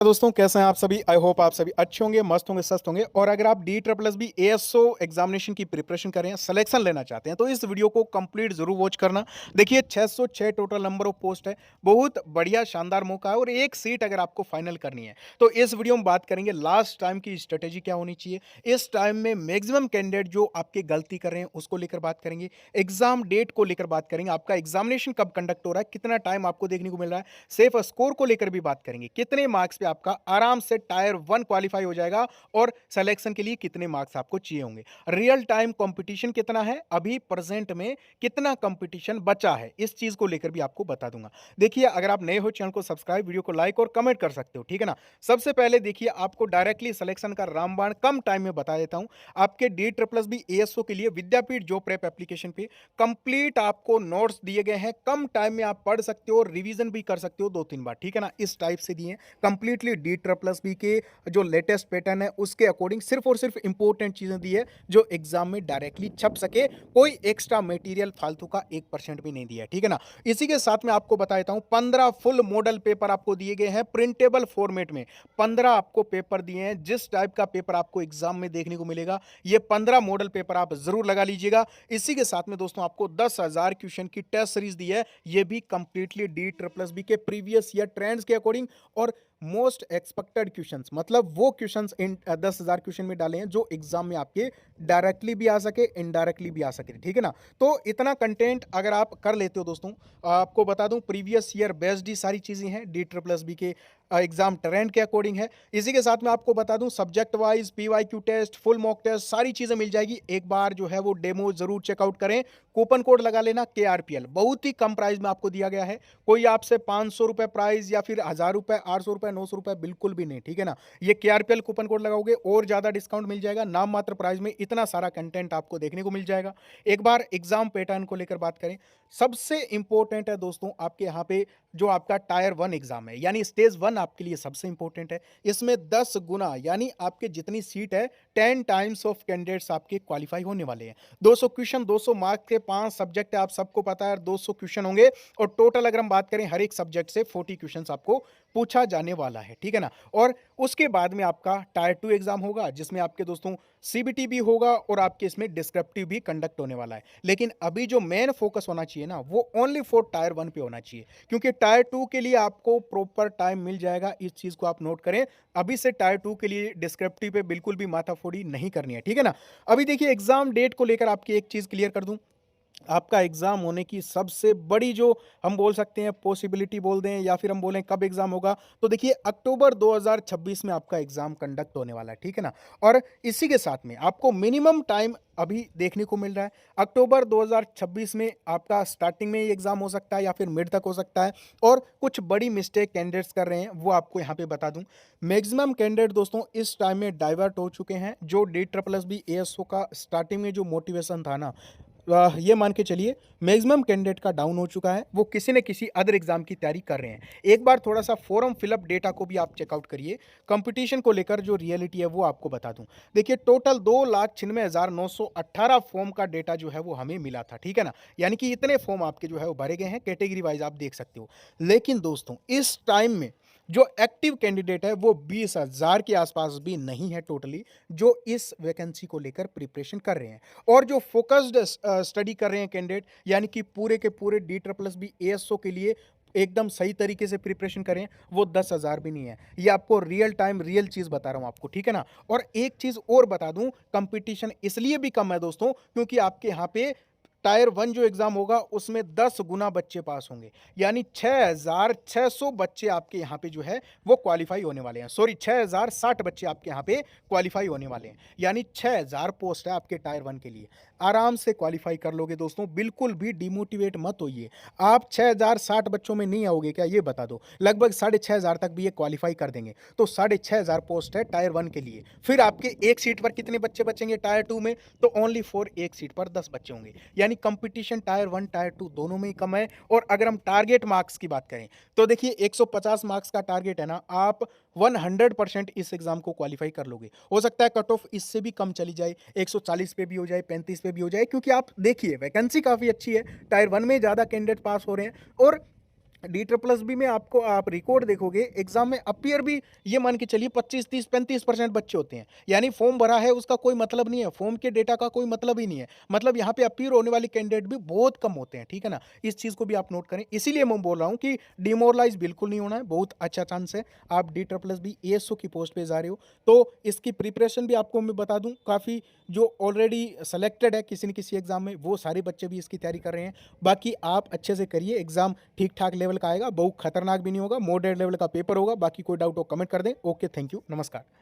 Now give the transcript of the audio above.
दोस्तों कैसे हैं आप सभी। आई होप आप सभी अच्छे होंगे, मस्त होंगे, स्वस्थ होंगे। और अगर आप D triple S B ASO examination की प्रिपरेशन कर रहे हैं, सिलेक्शन लेना चाहते हैं, तो इस वीडियो को कंप्लीट जरूर वॉच करना। देखिए 606 टोटल नंबर ऑफ पोस्ट है, बहुत बढ़िया शानदार मौका है और एक सीट अगर आपको फाइनल करनी है तो इस वीडियो में बात करेंगे लास्ट टाइम की स्ट्रेटेजी क्या होनी चाहिए। इस टाइम में मैक्सिमम कैंडिडेट जो आपकी गलती कर रहे हैं उसको लेकर बात करेंगे, एग्जाम डेट को लेकर बात करेंगे, आपका एग्जामिनेशन कब कंडक्ट हो रहा है, कितना टाइम आपको देखने को मिल रहा है, सेफ स्कोर को लेकर भी बात करेंगे, कितने मार्क्स पे आपका आराम से टायर 1 क्वालिफाई हो जाएगा और सिलेक्शन के लिए कितने मार्क्स आपको चाहिए होंगे, रियल टाइम कंपटीशन कितना है, अभी प्रेजेंट में कितना कंपटीशन बचा है, इस चीज को लेकर भी आपको बता दूंगा। देखिए अगर आप नए हो चैनल को सब्सक्राइब, वीडियो को लाइक और कमेंट कर सकते हो, ठीक है ना। सबसे पहले देखिए आपको डायरेक्टली सिलेक्शन का रामबाण कम टाइम में बता देता हूं। आपके D triple S B ASO के लिए विद्यापीठ जॉब प्रेप एप्लीकेशन पे कंप्लीट आपको नोट्स दिए गए हैं, कम टाइम में आप पढ़ सकते हो, रिवीजन भी कर सकते हो 2-3 बार, ठीक है ना। इस टाइप से दिए हैं completely D triple S B के जो लेटेस्ट पैटर्न है उसके अकॉर्डिंग सिर्फ और सिर्फ इंपॉर्टेंट चीजें दी है जो एग्जाम में डायरेक्टली छप सके, कोई एक्स्ट्रा मटेरियल फालतू का 1% भी नहीं दिया है, ठीक है ना। इसी के साथ में आपको बता देता हूं 15 फुल मॉडल पेपर आपको दिए गए हैं प्रिंटेबल फॉर्मेट में। 15 आपको पेपर दिए हैं, जिस टाइप का पेपर आपको एग्जाम में देखने को मिलेगा ये 15 मॉडल पेपर आप जरूर लगा लीजिएगा। इसी के साथ में दोस्तों आपको 10,000 क्वेश्चन की टेस्ट सीरीज दी है, ये भी completely D triple S B के प्रीवियस ईयर ट्रेंड्स के अकॉर्डिंग और मोस्ट एक्सपेक्टेड क्वेश्चंस, मतलब वो क्वेश्चंस इन 10,000 क्वेश्चन में डाले हैं जो एग्जाम में आपके डायरेक्टली भी आ सके, इनडायरेक्टली भी आ सके, ठीक है ना। तो इतना कंटेंट अगर आप कर लेते हो दोस्तों, आपको बता दूं प्रीवियस ईयर बेस्ड ही सारी चीजें हैं, डी ट्रिपल एस बी के एग्जाम ट्रेंड के अकॉर्डिंग है। इसी के साथ में आपको बता दूं subject wise PYQ test, full mock test, सारी चीजें मिल जाएगी। एक बार जो है वो डेमो जरूर चेकआउट करें, कूपन कोड लगा लेना KRPL, बहुत ही कम प्राइस में आपको दिया गया है। कोई आपसे 500 रुपए प्राइस या फिर 1000 रुपए, 800 रुपए, 900 रुपए बिल्कुल भी नहीं, ठीक है ना। ये KRPL कूपन कोड लगाओगे और ज्यादा डिस्काउंट मिल जाएगा, नाम मात्र प्राइस में इतना सारा कंटेंट आपको देखने को मिल जाएगा। एक बार एग्जाम पैटर्न को लेकर बात करें, सबसे इंपॉर्टेंट है दोस्तों आपके यहाँ पे जो आपका टायर 1 एग्जाम है यानी स्टेज 1 आपके लिए सबसे इंपॉर्टेंट है। इसमें 10 गुना यानी आपके जितनी सीट है 10 टाइम्स ऑफ कैंडिडेट्स आपके क्वालिफाई होने वाले हैं। 200 क्वेश्चन, 200 मार्क्स के 5 सब्जेक्ट है, आप सबको पता है 200 क्वेश्चन होंगे और टोटल अगर हम बात करें हर एक सब्जेक्ट से 40 क्वेश्चंस आपको पूछा जाने वाला है, ठीक है ना। और उसके बाद में आपका टायर 2 एग्जाम होगा जिसमें आपके दोस्तों CBT भी होगा और आपके इसमें डिस्क्रिप्टिव भी कंडक्ट होने वाला है। लेकिन अभी जो मेन फोकस होना चाहिए ना वो ओनली फॉर टायर 1 पे होना चाहिए, क्योंकि टायर 2 के लिए आपको प्रॉपर टाइम मिल जाएगा, इस चीज को आप नोट करें। अभी से टायर 2 के लिए डिस्क्रिप्टिव पे बिल्कुल भी माथाफोड़ी नहीं करनी है, ठीक है ना। अभी देखिए एग्जाम डेट को लेकर आपकी एक चीज क्लियर कर दूं, आपका एग्जाम होने की सबसे बड़ी जो हम बोल सकते हैं पॉसिबिलिटी बोल दें या फिर हम बोलें कब एग्जाम होगा, तो देखिए अक्टूबर 2026 में आपका एग्जाम कंडक्ट होने वाला है, ठीक है ना। और इसी के साथ में आपको मिनिमम टाइम अभी देखने को मिल रहा है, अक्टूबर 2026 में आपका स्टार्टिंग में ही एग्जाम हो सकता है या फिर मिड तक हो सकता है। और कुछ बड़ी मिस्टेक कैंडिडेट्स कर रहे हैं वो आपको यहाँ पे बता दूं। मैक्सिमम कैंडिडेट दोस्तों इस टाइम में डाइवर्ट हो चुके हैं, जो D triple S B ASO का स्टार्टिंग में जो मोटिवेशन था ना, ये मान के चलिए मैक्सिमम कैंडिडेट का डाउन हो चुका है, वो किसी न किसी अदर एग्जाम की तैयारी कर रहे हैं। एक बार थोड़ा सा फॉर्म फिलअप डेटा को भी आप चेकआउट करिए, कंपटीशन को लेकर जो रियलिटी है वो आपको बता दूं। देखिए टोटल 2,96,918 फॉर्म का डेटा जो है वो हमें मिला था, ठीक है ना। यानी कि इतने फॉर्म आपके जो है वो भरे गए हैं, कैटेगरी वाइज आप देख सकते हो। लेकिन दोस्तों इस टाइम में जो एक्टिव कैंडिडेट है वो 20,000 के आसपास भी नहीं है टोटली, जो इस वैकेंसी को लेकर प्रिपरेशन कर रहे हैं। और जो फोकस्ड स्टडी कर रहे हैं कैंडिडेट यानी कि पूरे के पूरे D triple S B ASO के लिए एकदम सही तरीके से प्रिपरेशन करें, वो 10,000 भी नहीं है। ये आपको रियल टाइम रियल चीज बता रहा हूं आपको, ठीक है ना। और एक चीज और बता दूं, कंपटीशन इसलिए भी कम है दोस्तों क्योंकि आपके यहाँ पे टायर 1 जो एग्जाम होगा उसमें 10 गुना बच्चे पास होंगे, यानी 6,600 बच्चे आपके यहाँ पे जो है वो क्वालिफाई होने वाले हैं। सॉरी 6,060 बच्चे आपके यहाँ पे क्वालिफाई होने वाले हैं, यानी 6,000 पोस्ट है आपके टायर 1 के लिए। आराम से क्वालिफाई कर लोगे दोस्तों, बिल्कुल भी डिमोटिवेट मत होइए। आप 6,060 बच्चों में नहीं आओगे क्या, ये बता दो। लगभग 6,500 तक भी ये क्वालिफाई कर देंगे, तो 6,500 पोस्ट है टायर 1 के लिए। फिर आपके एक सीट पर कितने बच्चे बचेंगे टायर 2 में, तो ओनली फॉर एक सीट पर 10 बच्चे होंगे, यानी कंपटीशन टायर 1 टायर 2 दोनों में ही कम है। और अगर हम टारगेट मार्क्स की बात करें तो देखिए 150 मार्क्स का टारगेट है ना, आप 100% इस एग्जाम को क्वालिफाई कर लोगे। हो सकता है कट ऑफ इससे भी कम चली जाए, 140 पे भी हो जाए, 35 पे भी हो जाए, क्योंकि आप देखिए वैकेंसी काफी अच्छी है, टायर 1 में ज्यादा कैंडिडेट पास हो रहे हैं। और डी ट्रिपल बी में आपको आप रिकॉर्ड देखोगे एग्जाम में अपीयर भी ये मान के चलिए 25 30 35% बच्चे होते हैं, यानी फॉर्म भरा है उसका कोई मतलब नहीं है, फॉर्म के डेटा का कोई मतलब ही नहीं है, मतलब यहाँ पे अपीयर होने वाले कैंडिडेट भी बहुत कम होते हैं, ठीक है ना। इस चीज़ को भी आप नोट करें, इसीलिए मैं बोल रहा हूँ कि डिमोरलाइज बिल्कुल नहीं होना है, बहुत अच्छा चांस है। आप डी ट्रिपल बी एएसओ की पोस्ट पे जा रहे हो तो इसकी प्रिपरेशन भी आपको मैं बता दूं, काफ़ी जो ऑलरेडी सेलेक्टेड है किसी न किसी एग्जाम में वो सारे बच्चे भी इसकी तैयारी कर रहे हैं। बाकी आप अच्छे से करिए, एग्जाम ठीक ठाक लेवल का आएगा, बहुत खतरनाक भी नहीं होगा, मॉडरेट लेवल का पेपर होगा। बाकी कोई डाउट हो कमेंट कर दें। ओके, थैंक यू, नमस्कार।